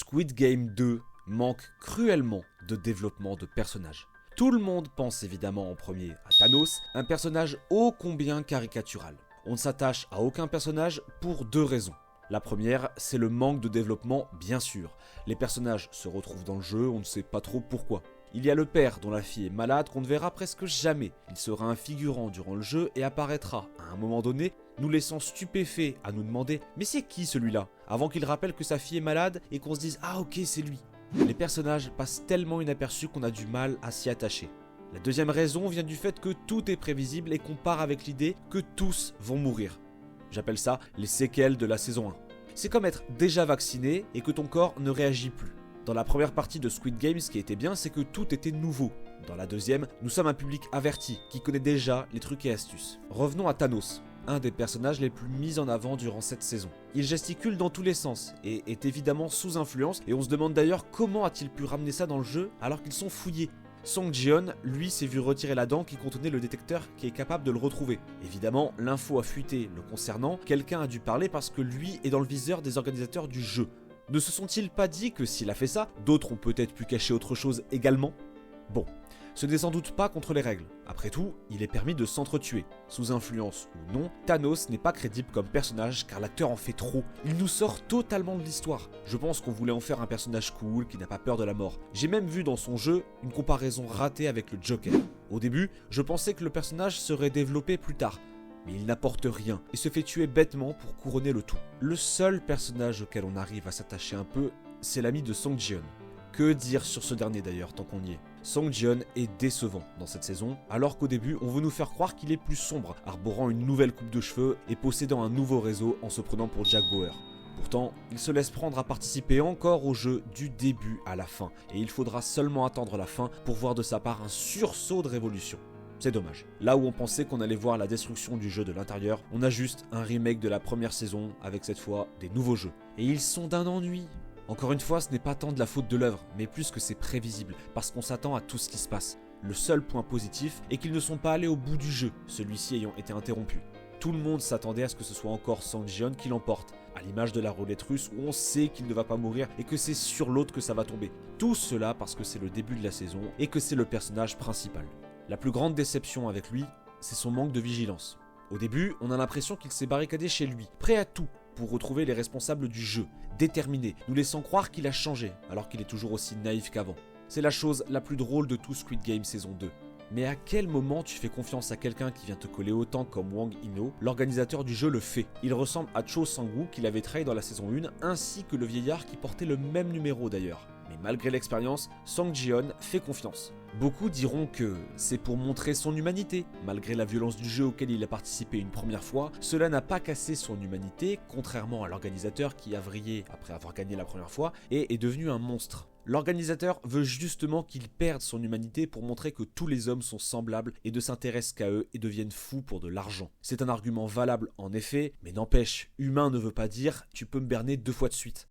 Squid Game 2 manque cruellement de développement de personnages. Tout le monde pense évidemment en premier à Thanos, un personnage ô combien caricatural. On ne s'attache à aucun personnage pour deux raisons. La première, c'est le manque de développement, bien sûr. Les personnages se retrouvent dans le jeu, on ne sait pas trop pourquoi. Il y a le père dont la fille est malade qu'on ne verra presque jamais. Il sera un figurant durant le jeu et apparaîtra à un moment donné, nous laissant stupéfaits à nous demander « Mais c'est qui celui-là ?» avant qu'il rappelle que sa fille est malade et qu'on se dise « Ah ok, c'est lui ». Les personnages passent tellement inaperçus qu'on a du mal à s'y attacher. La deuxième raison vient du fait que tout est prévisible et qu'on part avec l'idée que tous vont mourir. J'appelle ça les séquelles de la saison 1. C'est comme être déjà vacciné et que ton corps ne réagit plus. Dans la première partie de Squid Game, ce qui était bien, c'est que tout était nouveau. Dans la deuxième, nous sommes un public averti, qui connaît déjà les trucs et astuces. Revenons à Thanos, un des personnages les plus mis en avant durant cette saison. Il gesticule dans tous les sens, et est évidemment sous influence, et on se demande d'ailleurs comment a-t-il pu ramener ça dans le jeu alors qu'ils sont fouillés. Song Ji-yeon, lui, s'est vu retirer la dent qui contenait le détecteur qui est capable de le retrouver. Évidemment, l'info a fuité le concernant, quelqu'un a dû parler parce que lui est dans le viseur des organisateurs du jeu. Ne se sont-ils pas dit que s'il a fait ça, d'autres ont peut-être pu cacher autre chose également ? Bon, ce n'est sans doute pas contre les règles. Après tout, il est permis de s'entretuer. Sous influence ou non, Thanos n'est pas crédible comme personnage car l'acteur en fait trop. Il nous sort totalement de l'histoire. Je pense qu'on voulait en faire un personnage cool qui n'a pas peur de la mort. J'ai même vu dans son jeu une comparaison ratée avec le Joker. Au début, je pensais que le personnage serait développé plus tard. Mais il n'apporte rien et se fait tuer bêtement pour couronner le tout. Le seul personnage auquel on arrive à s'attacher un peu, c'est l'ami de Song Ji-yeon. Que dire sur ce dernier d'ailleurs tant qu'on y est ? Song Ji-yeon est décevant dans cette saison, alors qu'au début on veut nous faire croire qu'il est plus sombre, arborant une nouvelle coupe de cheveux et possédant un nouveau réseau en se prenant pour Jack Bauer. Pourtant, il se laisse prendre à participer encore au jeu du début à la fin, et il faudra seulement attendre la fin pour voir de sa part un sursaut de révolution. C'est dommage. Là où on pensait qu'on allait voir la destruction du jeu de l'intérieur, on a juste un remake de la première saison avec cette fois des nouveaux jeux. Et ils sont d'un ennui. Encore une fois, ce n'est pas tant de la faute de l'œuvre, mais plus que c'est prévisible, parce qu'on s'attend à tout ce qui se passe. Le seul point positif est qu'ils ne sont pas allés au bout du jeu, celui-ci ayant été interrompu. Tout le monde s'attendait à ce que ce soit encore Song Ji-yeon qui l'emporte, à l'image de la roulette russe où on sait qu'il ne va pas mourir et que c'est sur l'autre que ça va tomber. Tout cela parce que c'est le début de la saison et que c'est le personnage principal. La plus grande déception avec lui, c'est son manque de vigilance. Au début, on a l'impression qu'il s'est barricadé chez lui, prêt à tout pour retrouver les responsables du jeu, déterminé, nous laissant croire qu'il a changé, alors qu'il est toujours aussi naïf qu'avant. C'est la chose la plus drôle de tout Squid Game saison 2. Mais à quel moment tu fais confiance à quelqu'un qui vient te coller autant comme Wang Ino ? L'organisateur du jeu le fait. Il ressemble à Cho Sang-woo qu'il avait trahi dans la saison 1, ainsi que le vieillard qui portait le même numéro d'ailleurs. Mais malgré l'expérience, Song Ji-yeon fait confiance. Beaucoup diront que c'est pour montrer son humanité. Malgré la violence du jeu auquel il a participé une première fois, cela n'a pas cassé son humanité, contrairement à l'organisateur qui a vrillé après avoir gagné la première fois et est devenu un monstre. L'organisateur veut justement qu'il perde son humanité pour montrer que tous les hommes sont semblables et ne s'intéressent qu'à eux et deviennent fous pour de l'argent. C'est un argument valable en effet, mais n'empêche, humain ne veut pas dire tu peux me berner 2 fois de suite.